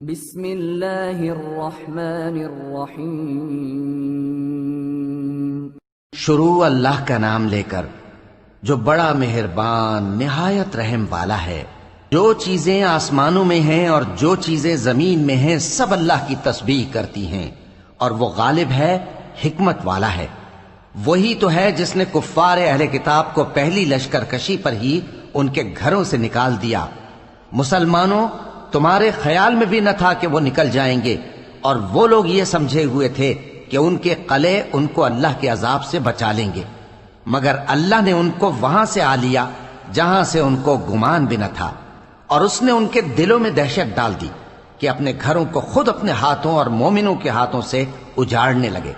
بسم اللہ الرحمن الرحیم۔ شروع اللہ کا نام لے کر جو بڑا مہربان نہایت رحم والا ہے۔ جو چیزیں آسمانوں میں ہیں اور جو چیزیں زمین میں ہیں سب اللہ کی تسبیح کرتی ہیں، اور وہ غالب ہے، حکمت والا ہے۔ وہی تو ہے جس نے کفار اہل کتاب کو پہلی لشکر کشی پر ہی ان کے گھروں سے نکال دیا۔ مسلمانوں، تمہارے خیال میں بھی نہ تھا کہ وہ نکل جائیں گے، اور وہ لوگ یہ سمجھے ہوئے تھے کہ ان کے قلعے ان کو اللہ کے عذاب سے بچا لیں گے، مگر اللہ نے ان کو وہاں سے آ لیا جہاں سے ان کو گمان بھی نہ تھا، اور اس نے ان کے دلوں میں دہشت ڈال دی کہ اپنے گھروں کو خود اپنے ہاتھوں اور مومنوں کے ہاتھوں سے اجاڑنے لگے۔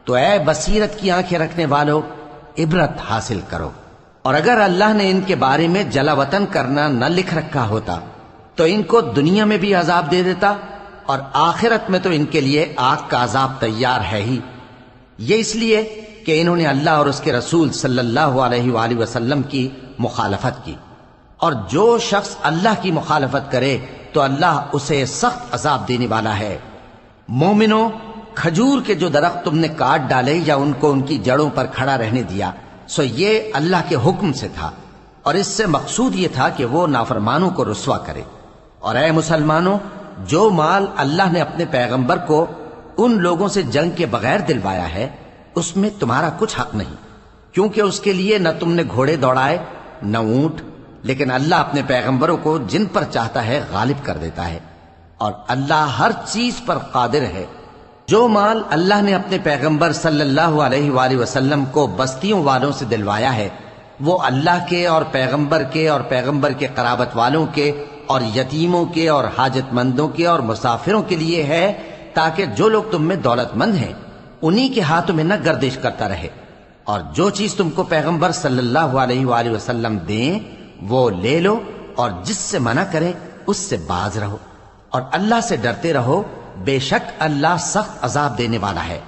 تو اے بصیرت کی آنکھیں رکھنے والو، عبرت حاصل کرو۔ اور اگر اللہ نے ان کے بارے میں جلا وطن کرنا نہ لکھ رکھا ہوتا تو ان کو دنیا میں بھی عذاب دے دیتا، اور آخرت میں تو ان کے لیے آگ کا عذاب تیار ہے ہی۔ یہ اس لیے کہ انہوں نے اللہ اور اس کے رسول صلی اللہ علیہ وآلہ وسلم کی مخالفت کی، اور جو شخص اللہ کی مخالفت کرے تو اللہ اسے سخت عذاب دینے والا ہے۔ مومنوں، کھجور کے جو درخت تم نے کاٹ ڈالے یا ان کو ان کی جڑوں پر کھڑا رہنے دیا، سو یہ اللہ کے حکم سے تھا، اور اس سے مقصود یہ تھا کہ وہ نافرمانوں کو رسوا کرے۔ اور اے مسلمانوں، جو مال اللہ نے اپنے پیغمبر کو ان لوگوں سے جنگ کے بغیر دلوایا ہے اس میں تمہارا کچھ حق نہیں، کیونکہ اس کے لیے نہ تم نے گھوڑے دوڑائے نہ اونٹ، لیکن اللہ اپنے پیغمبروں کو جن پر چاہتا ہے غالب کر دیتا ہے، اور اللہ ہر چیز پر قادر ہے۔ جو مال اللہ نے اپنے پیغمبر صلی اللہ علیہ وآلہ وسلم کو بستیوں والوں سے دلوایا ہے وہ اللہ کے اور پیغمبر کے قرابت والوں کے اور یتیموں کے اور حاجت مندوں کے اور مسافروں کے لیے ہے، تاکہ جو لوگ تم میں دولت مند ہیں انہی کے ہاتھوں میں نہ گردش کرتا رہے، اور جو چیز تم کو پیغمبر صلی اللہ علیہ وآلہ وسلم دیں وہ لے لو، اور جس سے منع کرے اس سے باز رہو، اور اللہ سے ڈرتے رہو، بے شک اللہ سخت عذاب دینے والا ہے۔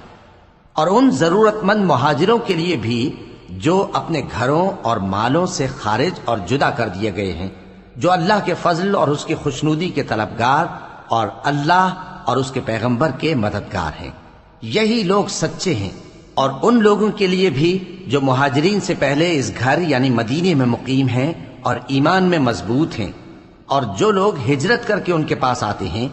اور ان ضرورت مند مہاجروں کے لیے بھی جو اپنے گھروں اور مالوں سے خارج اور جدا کر دیے گئے ہیں، جو اللہ کے فضل اور اس کی خوشنودی کے طلبگار اور اللہ اور اس کے پیغمبر کے مددگار ہیں، یہی لوگ سچے ہیں۔ اور ان لوگوں کے لیے بھی جو مہاجرین سے پہلے اس گھر یعنی مدینے میں مقیم ہیں اور ایمان میں مضبوط ہیں، اور جو لوگ ہجرت کر کے ان کے پاس آتے ہیں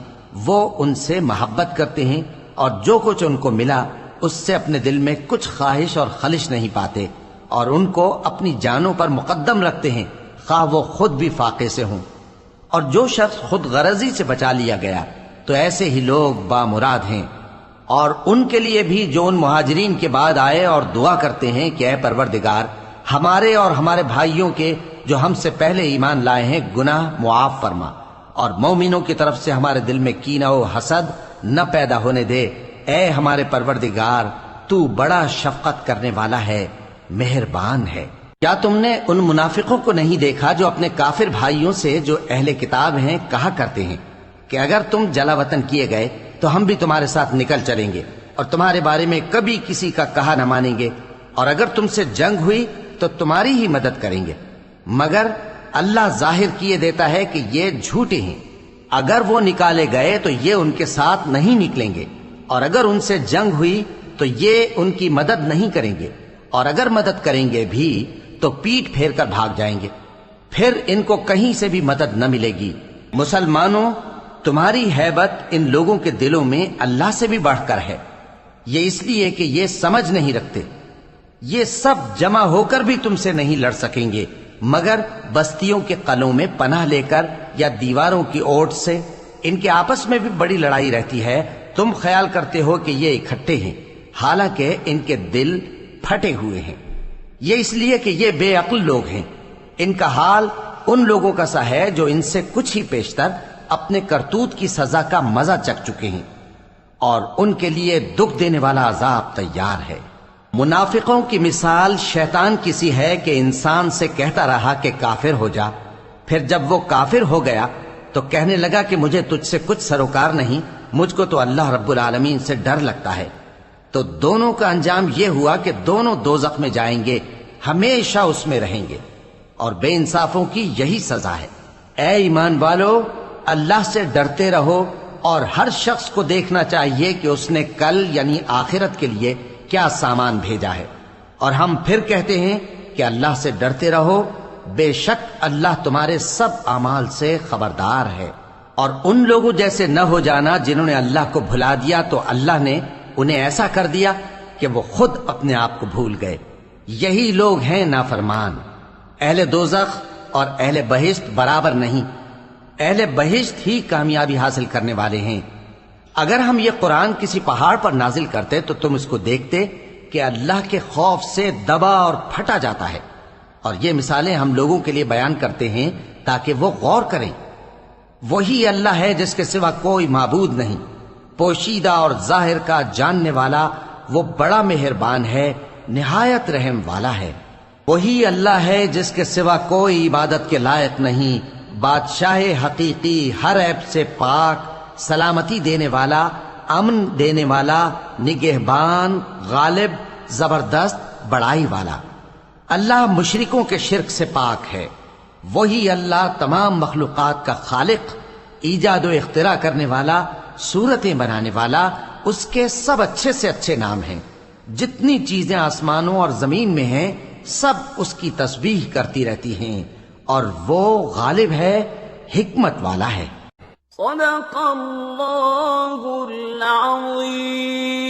وہ ان سے محبت کرتے ہیں، اور جو کچھ ان کو ملا اس سے اپنے دل میں کچھ خواہش اور خلش نہیں پاتے، اور ان کو اپنی جانوں پر مقدم رکھتے ہیں خواہ وہ خود بھی فاقے سے ہوں۔ اور جو شخص خود غرضی سے بچا لیا گیا تو ایسے ہی لوگ بامراد ہیں۔ اور ان کے لیے بھی جو ان مہاجرین کے بعد آئے اور دعا کرتے ہیں کہ اے پروردگار ہمارے اور ہمارے بھائیوں کے جو ہم سے پہلے ایمان لائے ہیں گناہ معاف فرما، اور مومنوں کی طرف سے ہمارے دل میں کینہ و حسد نہ پیدا ہونے دے، اے ہمارے پروردگار تو بڑا شفقت کرنے والا ہے، مہربان ہے۔ کیا تم نے ان منافقوں کو نہیں دیکھا جو اپنے کافر بھائیوں سے جو اہل کتاب ہیں کہا کرتے ہیں کہ اگر تم جلا وطن کیے گئے تو ہم بھی تمہارے ساتھ نکل چلیں گے، اور تمہارے بارے میں کبھی کسی کا کہا نہ مانیں گے، اور اگر تم سے جنگ ہوئی تو تمہاری ہی مدد کریں گے، مگر اللہ ظاہر کیے دیتا ہے کہ یہ جھوٹے ہیں۔ اگر وہ نکالے گئے تو یہ ان کے ساتھ نہیں نکلیں گے، اور اگر ان سے جنگ ہوئی تو یہ ان کی مدد نہیں کریں گے، اور اگر مدد کریں گے بھی تو پیٹ پھیر کر بھاگ جائیں گے، پھر ان کو کہیں سے بھی مدد نہ ملے گی۔ مسلمانوں، تمہاری ہیبت ان لوگوں کے دلوں میں اللہ سے بھی بڑھ کر ہے، یہ اس لیے کہ یہ سمجھ نہیں رکھتے۔ یہ سب جمع ہو کر بھی تم سے نہیں لڑ سکیں گے مگر بستیوں کے قلعوں میں پناہ لے کر یا دیواروں کی اوٹ سے۔ ان کے آپس میں بھی بڑی لڑائی رہتی ہے، تم خیال کرتے ہو کہ یہ اکٹھے ہیں، حالانکہ ان کے دل پھٹے ہوئے ہیں۔ یہ اس لیے کہ یہ بے عقل لوگ ہیں۔ ان کا حال ان لوگوں کا سا ہے جو ان سے کچھ ہی پیشتر اپنے کرتوت کی سزا کا مزہ چکھ چکے ہیں، اور ان کے لیے دکھ دینے والا عذاب تیار ہے۔ منافقوں کی مثال شیطان کی سی ہے کہ انسان سے کہتا رہا کہ کافر ہو جا، پھر جب وہ کافر ہو گیا تو کہنے لگا کہ مجھے تجھ سے کچھ سروکار نہیں، مجھ کو تو اللہ رب العالمین سے ڈر لگتا ہے۔ تو دونوں کا انجام یہ ہوا کہ دونوں دوزخ میں جائیں گے، ہمیشہ اس میں رہیں گے، اور بے انصافوں کی یہی سزا ہے۔ اے ایمان والو، اللہ سے ڈرتے رہو اور ہر شخص کو دیکھنا چاہیے کہ اس نے کل یعنی آخرت کے لیے کیا سامان بھیجا ہے۔ اور ہم پھر کہتے ہیں کہ اللہ سے ڈرتے رہو، بے شک اللہ تمہارے سب اعمال سے خبردار ہے۔ اور ان لوگوں جیسے نہ ہو جانا جنہوں نے اللہ کو بھلا دیا تو اللہ نے انہیں ایسا کر دیا کہ وہ خود اپنے آپ کو بھول گئے۔ یہی لوگ ہیں نافرمان۔ اہل دوزخ اور اہل بہشت برابر نہیں، اہل بہشت ہی کامیابی حاصل کرنے والے ہیں۔ اگر ہم یہ قرآن کسی پہاڑ پر نازل کرتے تو تم اس کو دیکھتے کہ اللہ کے خوف سے دبا اور پھٹا جاتا ہے۔ اور یہ مثالیں ہم لوگوں کے لیے بیان کرتے ہیں تاکہ وہ غور کریں۔ وہی اللہ ہے جس کے سوا کوئی معبود نہیں، پوشیدہ اور ظاہر کا جاننے والا، وہ بڑا مہربان ہے، نہایت رحم والا ہے۔ وہی اللہ ہے جس کے سوا کوئی عبادت کے لائق نہیں، بادشاہ حقیقی، ہر عیب سے پاک، سلامتی دینے والا، امن دینے والا، نگہبان، غالب، زبردست، بڑائی والا۔ اللہ مشرکوں کے شرک سے پاک ہے۔ وہی اللہ تمام مخلوقات کا خالق، ایجاد و اختراع کرنے والا، صورتیں بنانے والا، اس کے سب اچھے سے اچھے نام ہیں۔ جتنی چیزیں آسمانوں اور زمین میں ہیں سب اس کی تسبیح کرتی رہتی ہیں، اور وہ غالب ہے، حکمت والا ہے۔ صدق اللہ العظیم۔